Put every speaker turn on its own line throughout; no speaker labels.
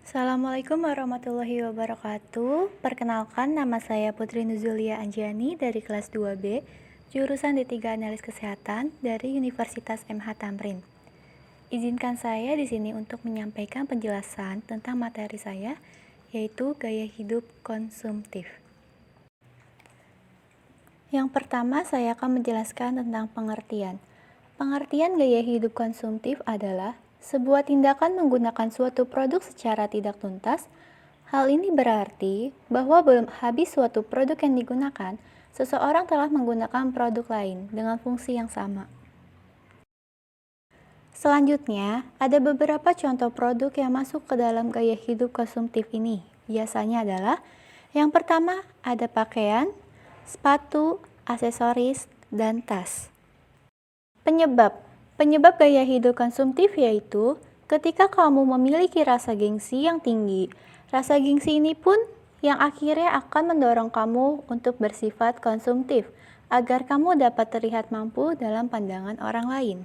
Assalamualaikum warahmatullahi wabarakatuh. Perkenalkan, nama saya Putri Nuzulia Anjani dari kelas 2B, jurusan D3 Analis Kesehatan dari Universitas MH Tamrin. Izinkan saya di sini untuk menyampaikan penjelasan tentang materi saya, yaitu gaya hidup konsumtif. Yang pertama, saya akan menjelaskan tentang pengertian. Pengertian gaya hidup konsumtif adalah sebuah tindakan menggunakan suatu produk secara tidak tuntas. Hal ini berarti bahwa belum habis suatu produk yang digunakan, seseorang telah menggunakan produk lain dengan fungsi yang sama. Selanjutnya, ada beberapa contoh produk yang masuk ke dalam gaya hidup konsumtif ini. Biasanya adalah yang pertama ada pakaian, sepatu, aksesoris, dan tas. Penyebab gaya hidup konsumtif yaitu ketika kamu memiliki rasa gengsi yang tinggi. Rasa gengsi ini pun yang akhirnya akan mendorong kamu untuk bersifat konsumtif agar kamu dapat terlihat mampu dalam pandangan orang lain.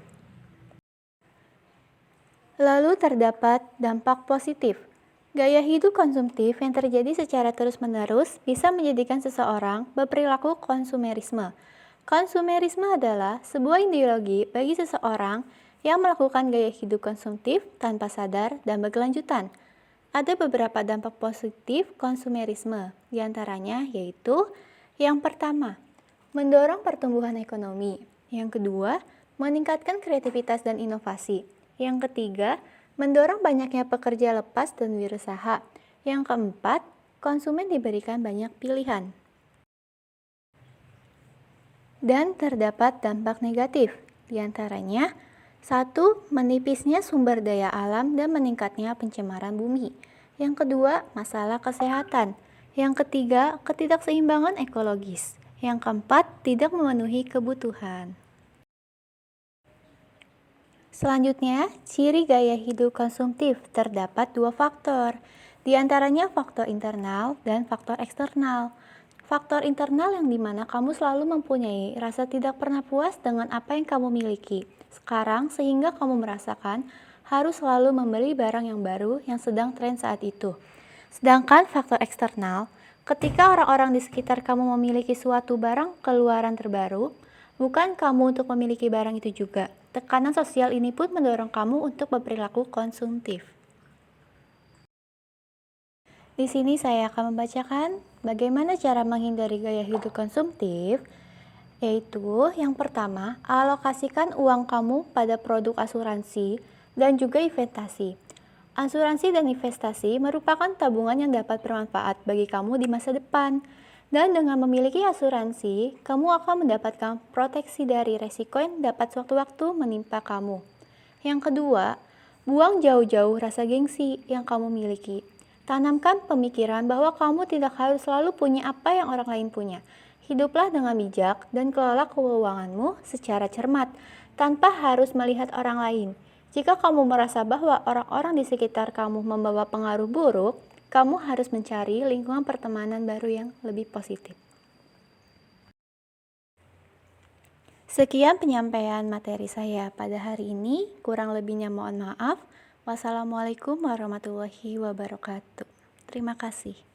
Lalu terdapat dampak positif. Gaya hidup konsumtif yang terjadi secara terus-menerus bisa menjadikan seseorang berperilaku konsumerisme. Konsumerisme adalah sebuah ideologi bagi seseorang yang melakukan gaya hidup konsumtif tanpa sadar dan berkelanjutan. Ada beberapa dampak positif konsumerisme, diantaranya yaitu yang pertama, mendorong pertumbuhan ekonomi. Yang kedua, meningkatkan kreativitas dan inovasi. Yang ketiga, mendorong banyaknya pekerja lepas dan wirausaha. Yang keempat, konsumen diberikan banyak pilihan. Dan terdapat dampak negatif, diantaranya 1. Menipisnya sumber daya alam dan meningkatnya pencemaran bumi. Yang kedua, masalah kesehatan. Yang ketiga, ketidakseimbangan ekologis. Yang keempat, tidak memenuhi kebutuhan. Selanjutnya, ciri gaya hidup konsumtif terdapat 2 faktor, di antaranya faktor internal dan faktor eksternal. Faktor internal yang dimana kamu selalu mempunyai rasa tidak pernah puas dengan apa yang kamu miliki sekarang sehingga kamu merasakan harus selalu membeli barang yang baru yang sedang tren saat itu. Sedangkan faktor eksternal, ketika orang-orang di sekitar kamu memiliki suatu barang keluaran terbaru, bukan kamu untuk memiliki barang itu juga. Tekanan sosial ini pun mendorong kamu untuk berperilaku konsumtif. Di sini saya akan membacakan bagaimana cara menghindari gaya hidup konsumtif, yaitu yang pertama, alokasikan uang kamu pada produk asuransi dan juga investasi. Asuransi dan investasi merupakan tabungan yang dapat bermanfaat bagi kamu di masa depan. Dan dengan memiliki asuransi, kamu akan mendapatkan proteksi dari resiko yang dapat sewaktu-waktu menimpa kamu. Yang kedua, buang jauh-jauh rasa gengsi yang kamu miliki. Tanamkan pemikiran bahwa kamu tidak harus selalu punya apa yang orang lain punya. Hiduplah dengan bijak dan kelola keuanganmu secara cermat, tanpa harus melihat orang lain. Jika kamu merasa bahwa orang-orang di sekitar kamu membawa pengaruh buruk, kamu harus mencari lingkungan pertemanan baru yang lebih positif. Sekian penyampaian materi saya pada hari ini. Kurang lebihnya mohon maaf. Wassalamualaikum warahmatullahi wabarakatuh. Terima kasih.